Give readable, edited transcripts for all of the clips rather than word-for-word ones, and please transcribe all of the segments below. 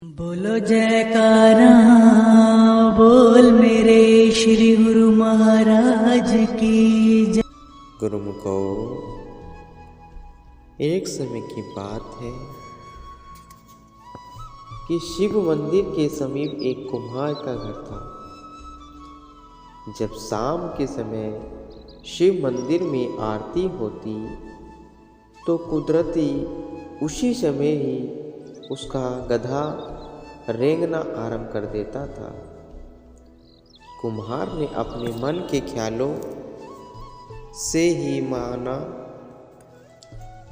बोलो जयकारा बोल मेरे श्री गुरु महाराज की जय। गुरुमुखो, एक समय की बात है कि शिव मंदिर के समीप एक कुम्हार का घर था। जब शाम के समय शिव मंदिर में आरती होती तो कुदरती उसी समय ही उसका गधा रेंगना आरंभ कर देता था। कुम्हार ने अपने मन के ख्यालों से ही माना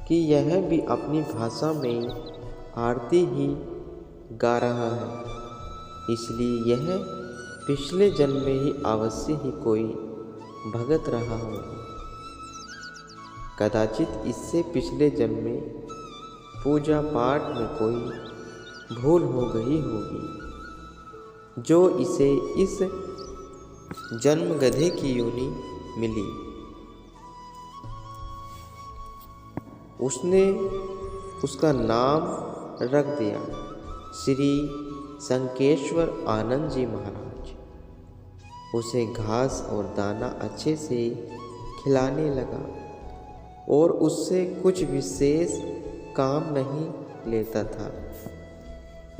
कि यह भी अपनी भाषा में आरती ही गा रहा है, इसलिए यह पिछले जन्म में ही अवश्य ही कोई भगत रहा होगा। कदाचित इससे पिछले जन्म में पूजा पाठ में कोई भूल हो गई होगी, जो इसे इस जन्म गधे की योनि मिली। उसने उसका नाम रख दिया श्री शंकेश्वर आनंद जी महाराज। उसे घास और दाना अच्छे से खिलाने लगा और उससे कुछ विशेष काम नहीं लेता था।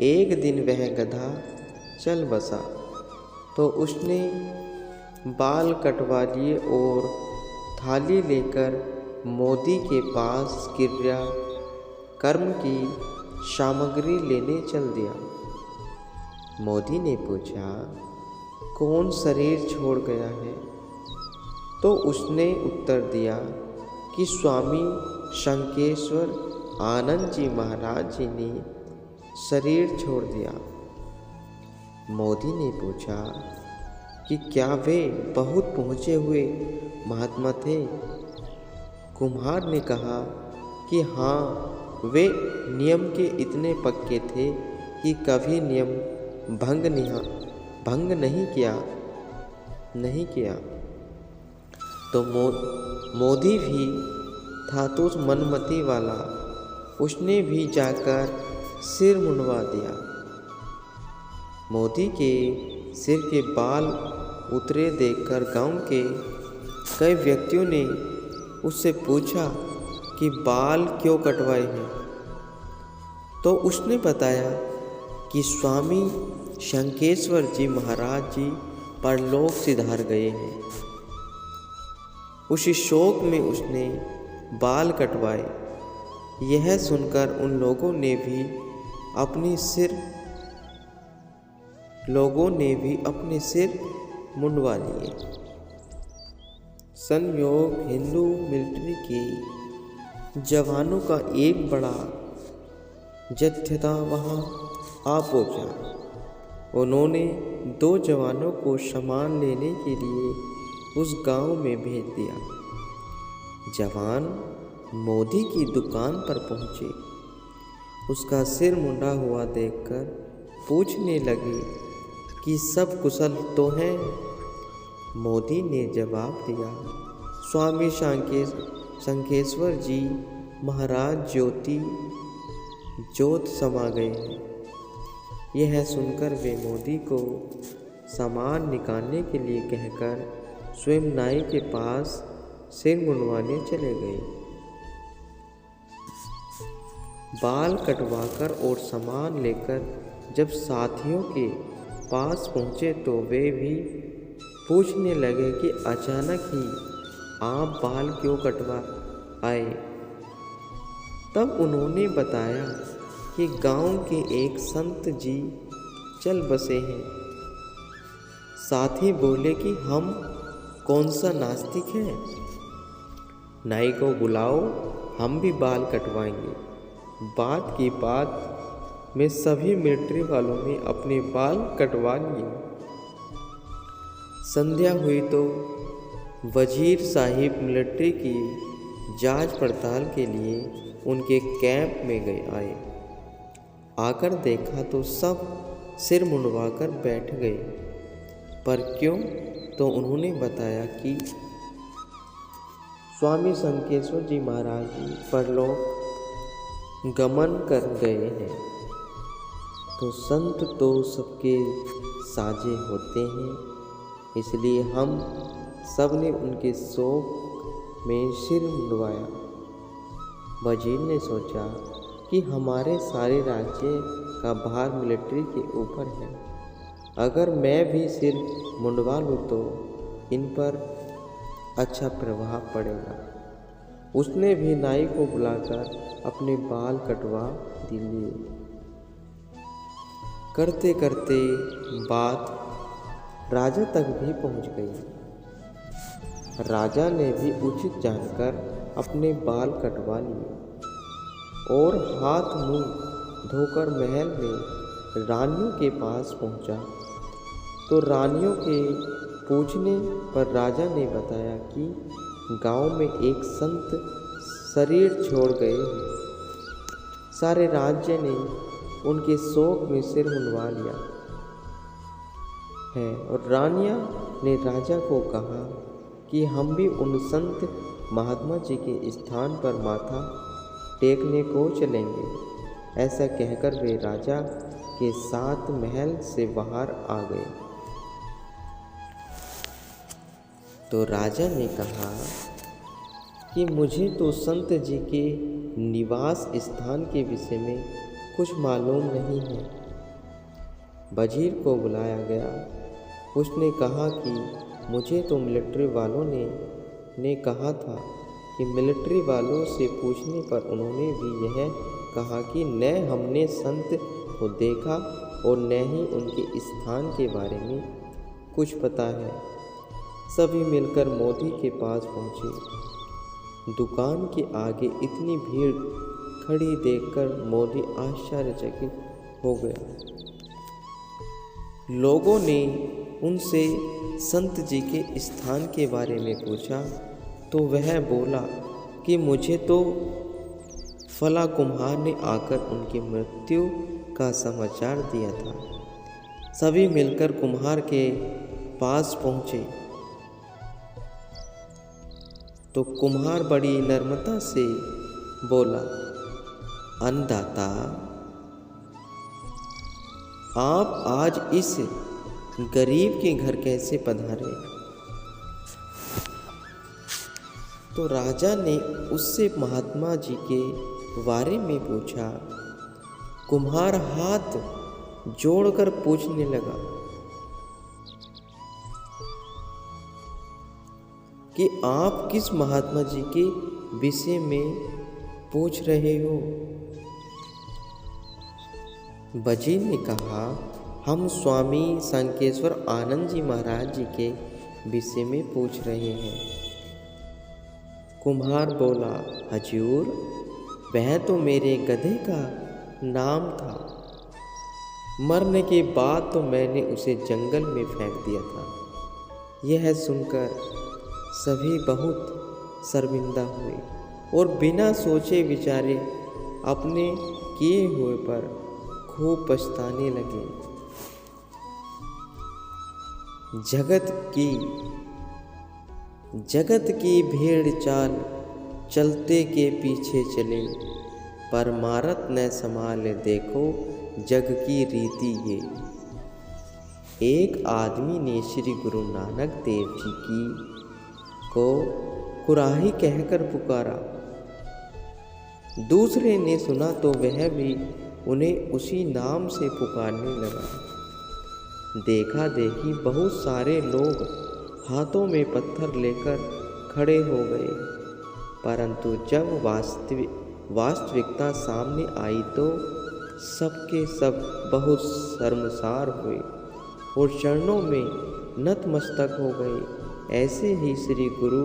एक दिन वह गधा चल बसा तो उसने बाल कटवा लिए और थाली लेकर मोदी के पास क्रिया कर्म की सामग्री लेने चल दिया। मोदी ने पूछा, कौन शरीर छोड़ गया है? तो उसने उत्तर दिया कि स्वामी शंकेश्वर आनंद जी महाराज जी ने शरीर छोड़ दिया। मोदी ने पूछा कि क्या वे बहुत पहुँचे हुए महात्मा थे? कुम्हार ने कहा कि हाँ, वे नियम के इतने पक्के थे कि कभी नियम भंग नहीं किया। तो मोदी भी था तो मनमती वाला, उसने भी जाकर सिर मुंडवा दिया। मोदी के सिर के बाल उतरे देखकर गांव के कई व्यक्तियों ने उससे पूछा कि बाल क्यों कटवाए हैं? तो उसने बताया कि स्वामी शंकेश्वर जी महाराज जी परलोक सिधार गए हैं। उसी शोक में उसने बाल कटवाए। यह सुनकर उन लोगों ने भी अपने सिर मुंडवा लिए। संयोग हिंदू मिलिट्री के जवानों का एक बड़ा जत्था वहां आ पहुंचा। उन्होंने 2 जवानों को सामान लेने के लिए उस गांव में भेज दिया। जवान मोदी की दुकान पर पहुंचे। उसका सिर मुंडा हुआ देखकर पूछने लगे कि सब कुशल तो हैं? मोदी ने जवाब दिया, स्वामी शंकेश्वर जी महाराज ज्योत समा गए हैं। यह सुनकर वे मोदी को सामान निकालने के लिए कहकर स्वयं नाई के पास सिर मुंडवाने चले गए। बाल कटवाकर और सामान लेकर जब साथियों के पास पहुँचे तो वे भी पूछने लगे कि अचानक ही आप बाल क्यों कटवा आए? तब उन्होंने बताया कि गांव के एक संत जी चल बसे हैं। साथी बोले कि हम कौन सा नास्तिक हैं? नाई को बुलाओ, हम भी बाल कटवाएंगे। बात की बात में सभी मिलिट्री वालों ने अपने बाल कटवा लिए। संध्या हुई तो वजीर साहिब मिलिट्री की जांच पड़ताल के लिए उनके कैंप में आए। आकर देखा तो सब सिर मुंडवाकर बैठ गए। पर क्यों? तो उन्होंने बताया कि स्वामी शंकेश्वर जी महाराज जी परलोक गमन कर गए हैं। तो संत तो सबके साझे होते हैं, इसलिए हम सब ने उनके शोक में सिर मुंडवाया। वजीर ने सोचा कि हमारे सारे राज्य का भार मिलिट्री के ऊपर है, अगर मैं भी सिर मुंडवा लूँ तो इन पर अच्छा प्रभाव पड़ेगा। उसने भी नाई को बुलाकर अपने बाल कटवा दिए। करते करते बात राजा तक भी पहुंच गई। राजा ने भी उचित जानकर अपने बाल कटवा लिए और हाथ मुंह धोकर महल में रानियों के पास पहुंचा। तो रानियों के पूछने पर राजा ने बताया कि गांव में एक संत शरीर छोड़ गए हैं। सारे राज्य ने उनके शोक में सिर मुंडवा लिया है और रानियां ने राजा को कहा कि हम भी उन संत महात्मा जी के स्थान पर माथा टेकने को चलेंगे। ऐसा कहकर वे राजा के साथ महल से बाहर आ गए। तो राजा ने कहा कि मुझे तो संत जी के निवास स्थान के विषय में कुछ मालूम नहीं है। वजीर को बुलाया गया। उसने कहा कि मुझे तो मिलिट्री वालों ने कहा था कि मिलिट्री वालों से पूछने पर उन्होंने भी यह कहा कि न हमने संत को देखा और न ही उनके स्थान के बारे में कुछ पता है। सभी मिलकर मोदी के पास पहुँचे। दुकान के आगे इतनी भीड़ खड़ी देखकर मोदी आश्चर्यचकित हो गया। लोगों ने उनसे संत जी के स्थान के बारे में पूछा तो वह बोला कि मुझे तो फला कुम्हार ने आकर उनकी मृत्यु का समाचार दिया था। सभी मिलकर कुम्हार के पास पहुँचे तो कुम्हार बड़ी नम्रता से बोला, अन्नदाता, आप आज इस गरीब के घर कैसे पधारे? तो राजा ने उससे महात्मा जी के बारे में पूछा। कुम्हार हाथ जोड़कर पूछने लगा कि आप किस महात्मा जी के विषय में पूछ रहे हो? वजीर ने कहा, हम स्वामी संकेश्वर आनंद जी महाराज जी के विषय में पूछ रहे हैं। कुम्हार बोला, हजूर, वह तो मेरे गधे का नाम था। मरने के बाद तो मैंने उसे जंगल में फेंक दिया था। यह सुनकर सभी बहुत शर्मिंदा हुए और बिना सोचे विचारे अपने किए हुए पर खूब पछताने लगे। जगत की भेड़ चाल चलते के पीछे चले, परमारत न संभाले देखो जग की रीति ये। एक आदमी ने श्री गुरु नानक देव जी की को कुराही कहकर पुकारा। दूसरे ने सुना तो वह भी उन्हें उसी नाम से पुकारने लगा। देखा देखी बहुत सारे लोग हाथों में पत्थर लेकर खड़े हो गए, परंतु जब वास्तविकता सामने आई तो सबके सब बहुत शर्मसार हुए और चरणों में नतमस्तक हो गए। ऐसे ही श्री गुरु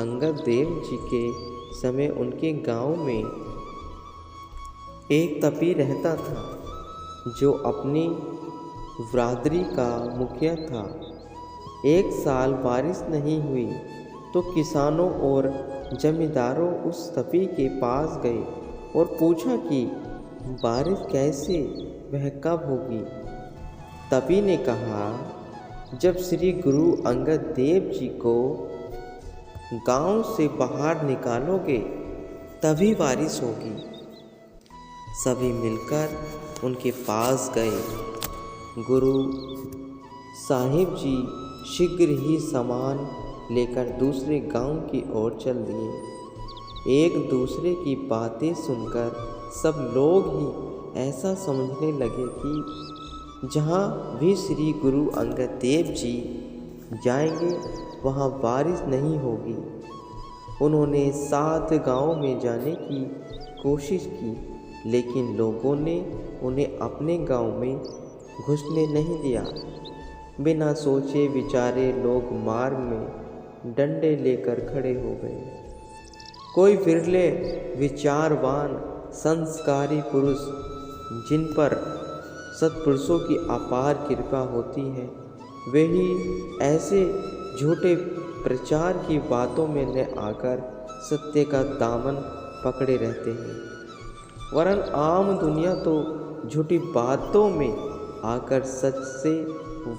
अंगद देव जी के समय उनके गांव में एक तपी रहता था जो अपनी बरादरी का मुखिया था। एक साल बारिश नहीं हुई तो किसानों और जमींदारों उस तपी के पास गए और पूछा कि बारिश कैसे, वह कब होगी? तपी ने कहा, जब श्री गुरु अंगद देव जी को गांव से बाहर निकालोगे तभी बारिश होगी। सभी मिलकर उनके पास गए। गुरु साहिब जी शीघ्र ही सामान लेकर दूसरे गांव की ओर चल दिए। एक दूसरे की बातें सुनकर सब लोग ही ऐसा समझने लगे कि जहाँ भी श्री गुरु अंगद देव जी जाएंगे वहाँ बारिश नहीं होगी। उन्होंने 7 गांव में जाने की कोशिश की, लेकिन लोगों ने उन्हें अपने गांव में घुसने नहीं दिया। बिना सोचे विचारे लोग मार्ग में डंडे लेकर खड़े हो गए। कोई विरले विचारवान संस्कारी पुरुष, जिन पर सत्पुरुषों की अपार कृपा होती है, वे ही ऐसे झूठे प्रचार की बातों में न आकर सत्य का दामन पकड़े रहते हैं, वरन आम दुनिया तो झूठी बातों में आकर सच से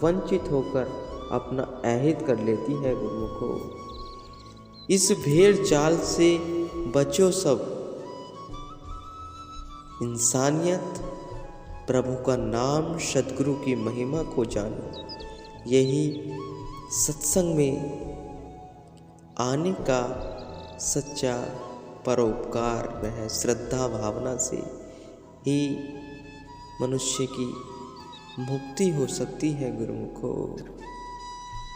वंचित होकर अपना अहित कर लेती है। गुरुओं को इस भेड़ चाल से बचो सब। इंसानियत, प्रभु का नाम, सद्गुरु की महिमा को जानो। यही सत्संग में आने का सच्चा परोपकार वह श्रद्धा भावना से ही मनुष्य की मुक्ति हो सकती है। गुरुओं को